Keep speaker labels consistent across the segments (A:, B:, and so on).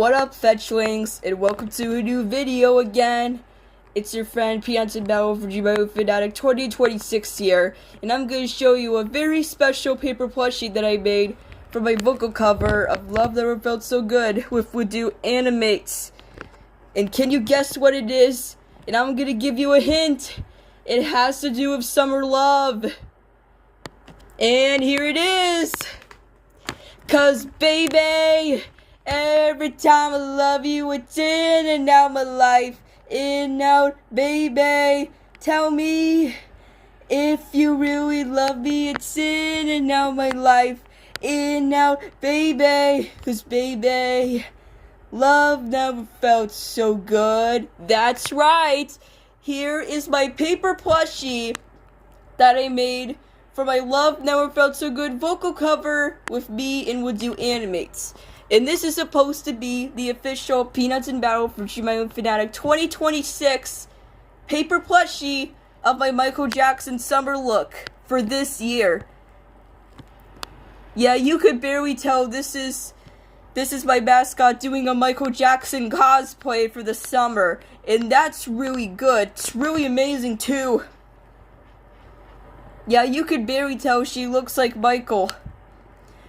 A: What up, fetchlings, and welcome to a new video again. It's your friend PABFDIF2026 here, and I'm going to show you a very special paper plushie that I made for my vocal cover of Love Never Felt So Good with Voodoo Animates. And can you guess what it is? And I'm going to give you a hint. It has to do with summer love. And here it is. 'Cause baby, every time I love you, it's in and out my life. In, out, baby. Tell me if you really love me, it's in and out my life. In, out, baby. 'Cause baby, love never felt so good. That's right. Here is my paper plushie that I made for my Love Never Felt So Good vocal cover with me and Voodoo Animates. And this is supposed to be the official Peanuts in Battle for PABFDIF2026 paper plushie of my Michael Jackson summer look for this year. Yeah, you could barely tell this is my mascot doing a Michael Jackson cosplay for the summer. And that's really good. It's really amazing too. Yeah, you could barely tell she looks like Michael.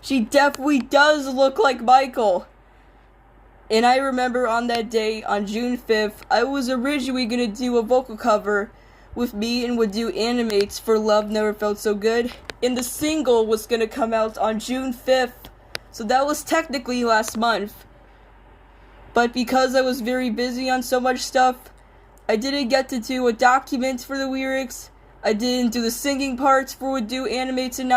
A: She definitely does look like Michael. And I remember on that day, on June 5th, I was originally going to do a vocal cover with me and Voodoo Animates for Love Never Felt So Good. And the single was going to come out on June 5th. So that was technically last month. But because I was very busy on so much stuff, I didn't get to do a document for the lyrics. I didn't do the singing parts for Voodoo Animates and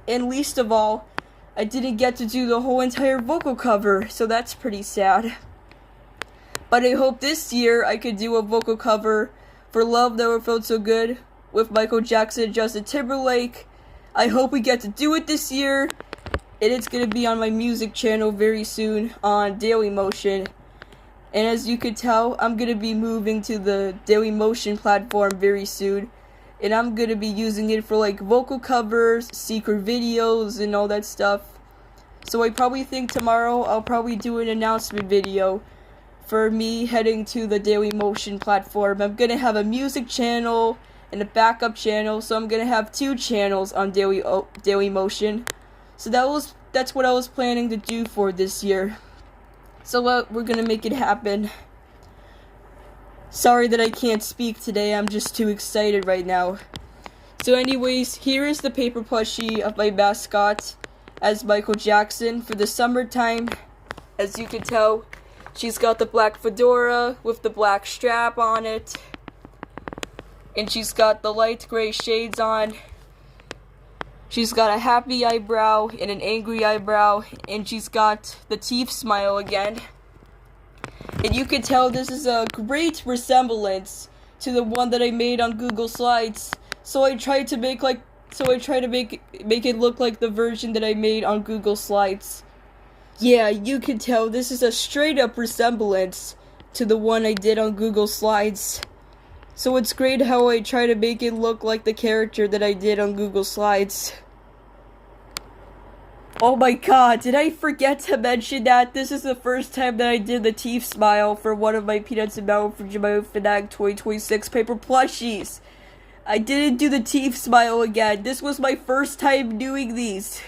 A: and least of all, I didn't get to do the whole entire vocal cover, so that's pretty sad. But I hope this year I could do a vocal cover for Love Never Felt So Good with Michael Jackson and Justin Timberlake. I hope we get to do it this year, and it's going to be on my music channel very soon on Dailymotion. And as you could tell, I'm going to be moving to the Dailymotion platform very soon. And I'm going to be using it for like vocal covers, secret videos, and all that stuff. So I probably think tomorrow I'll probably do an announcement video for me heading to the Dailymotion platform. I'm going to have a music channel and a backup channel. So I'm going to have 2 channels on Dailymotion. So that's what I was planning to do for this year. So we're gonna make it happen. Sorry that I can't speak today, I'm just too excited right now. So anyways, here is the paper plushie of my mascot as Michael Jackson for the summertime. As you can tell, she's got the black fedora with the black strap on it. And she's got the light gray shades on. She's got a happy eyebrow and an angry eyebrow, and she's got the teeth smile again. And you can tell this is a great resemblance to the one that I made on Google Slides. So I tried to make it look like the version that I made on Google Slides. Yeah, you can tell this is a straight up resemblance to the one I did on Google Slides. So it's great how I try to make it look like the character that I did on Google Slides. Oh my god, did I forget to mention that this is the first time that I did the teeth smile for one of my Peanuts and Battle for PABFDIF2026 paper plushies. I didn't do the teeth smile again. This was my first time doing these.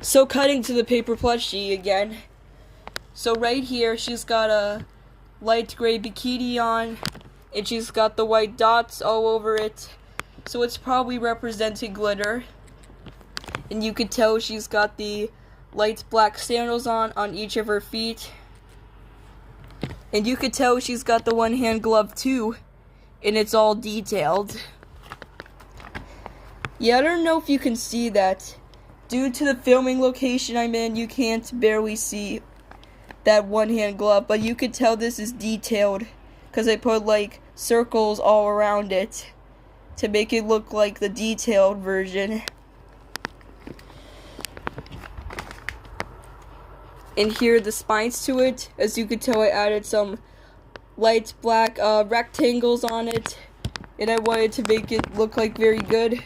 A: So cutting to the paper plushie again. So right here, she's got a light gray bikini on. And she's got the white dots all over it. So it's probably representing glitter. And you could tell she's got the light black sandals on each of her feet. And you could tell she's got the one hand glove too. And it's all detailed. Yeah, I don't know if you can see that. Due to the filming location I'm in, you can't barely see that one hand glove. But you could tell this is detailed. Because I put like circles all around it to make it look like the detailed version. And here are the spines to it. As you can tell, I added some light black rectangles on it. And I wanted to make it look like very good.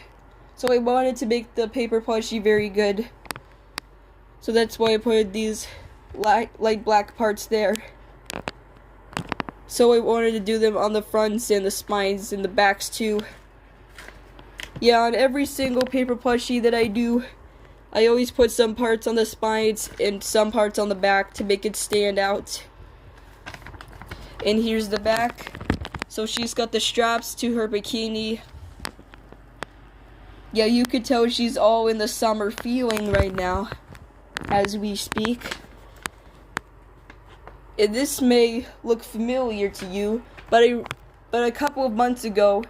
A: So I wanted to make the paper plushie very good. So that's why I put these light black parts there. So I wanted to do them on the fronts and the spines and the backs too. Yeah, on every single paper plushie that I do, I always put some parts on the spines and some parts on the back to make it stand out. And here's the back. So she's got the straps to her bikini. Yeah, you could tell she's all in the summer feeling right now as we speak. And this may look familiar to you, but a couple of months ago,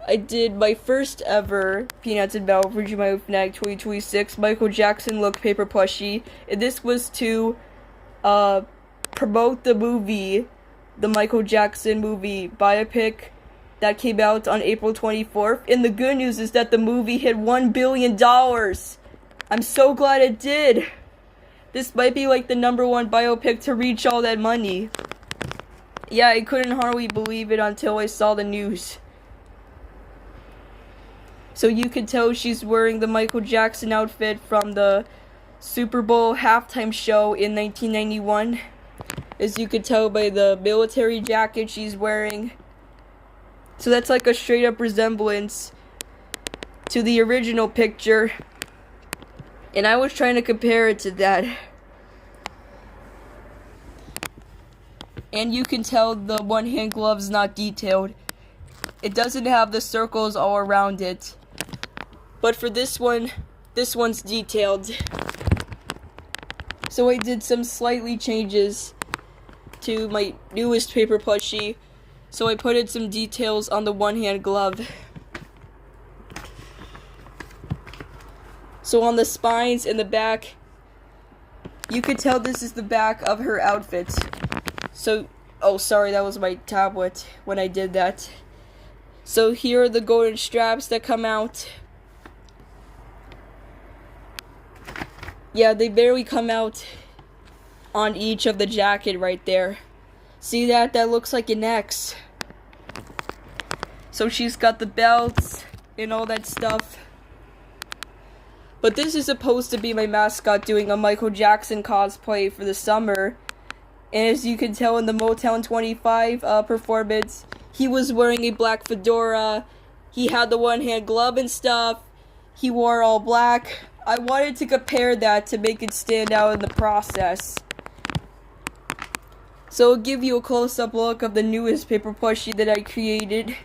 A: I did my first ever Peanuts and Bell for PABFDIF2026 Michael Jackson look paper plushie, and this was to promote the movie, the Michael Jackson movie biopic that came out on April 24th. And the good news is that the movie hit $1 billion. I'm so glad it did. This might be like the #1 biopic to reach all that money. Yeah, I couldn't hardly believe it until I saw the news. So you could tell she's wearing the Michael Jackson outfit from the Super Bowl halftime show in 1991. As you could tell by the military jacket she's wearing. So that's like a straight up resemblance to the original picture. And I was trying to compare it to that. And you can tell the one-hand glove's not detailed. It doesn't have the circles all around it. But for this one's detailed. So I did some slightly changes to my newest paper plushie. So I put in some details on the one-hand glove. So on the spines and the back, you could tell this is the back of her outfit. So, oh sorry, that was my tablet when I did that. So here are the golden straps that come out. Yeah, they barely come out on each of the jacket right there. See that? That looks like an X. So she's got the belts and all that stuff. But this is supposed to be my mascot doing a Michael Jackson cosplay for the summer. And as you can tell in the Motown 25 performance, he was wearing a black fedora. He had the one-hand glove and stuff. He wore all black. I wanted to compare that to make it stand out in the process. So I'll give you a close-up look of the newest paper plushie that I created.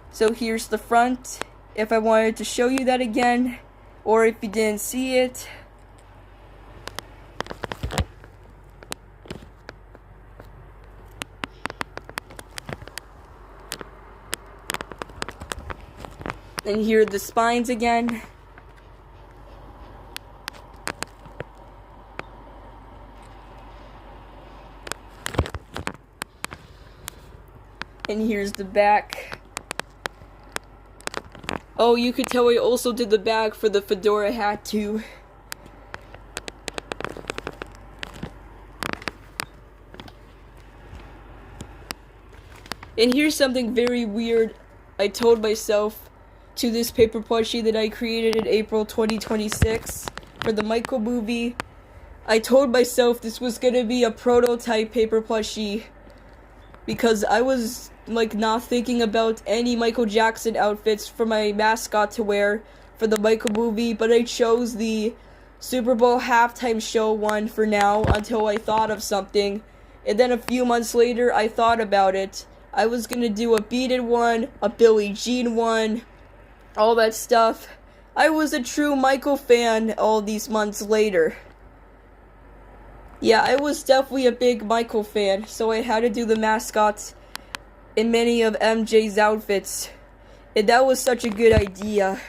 A: So here's the front, if I wanted to show you that again. Or if you didn't see it. And here are the spines again. And here's the back. Oh, you could tell I also did the back for the fedora hat too. And here's something very weird I told myself to this paper plushie that I created in April 2026 for the Michael movie. I told myself this was gonna be a prototype paper plushie because I was like not thinking about any Michael Jackson outfits for my mascot to wear for the Michael movie, but I chose the Super Bowl halftime show one for now until I thought of something. And then a few months later I thought about it. I was gonna do a beaded one, a Billie Jean one, all that stuff. I was a true Michael fan all these months later. Yeah, I was definitely a big Michael fan, so I had to do the mascots in many of MJ's outfits. And that was such a good idea.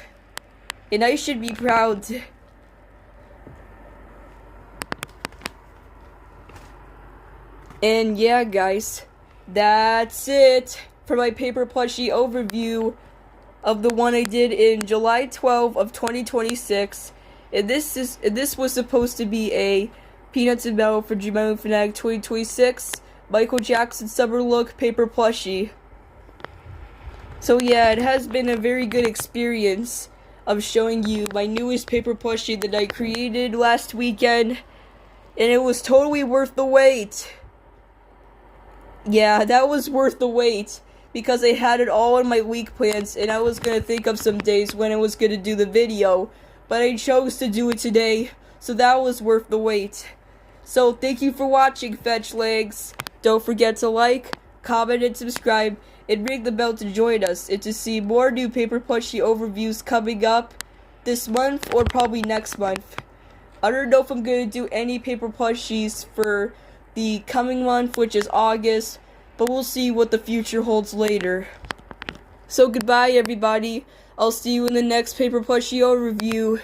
A: And I should be proud. And yeah, guys, that's it for my paper plushie overview of the one I did in July 12 of 2026. And this was supposed to be a Peanuts and Bell for PABFDIF2026 Michael Jackson summer look paper plushie. So yeah, it has been a very good experience of showing you my newest paper plushie that I created last weekend. and it was totally worth the wait. Yeah, that was worth the wait, because I had it all in my week plans, and I was gonna think of some days when I was gonna do the video, but I chose to do it today, so that was worth the wait. So thank you for watching, Fetchlegs. Don't forget to like, comment, and subscribe, and ring the bell to join us, and to see more new paper plushie overviews coming up this month, or probably next month. I don't know if I'm going to do any paper plushies for the coming month, which is August, but we'll see what the future holds later. So goodbye, everybody. I'll see you in the next paper plushie overview.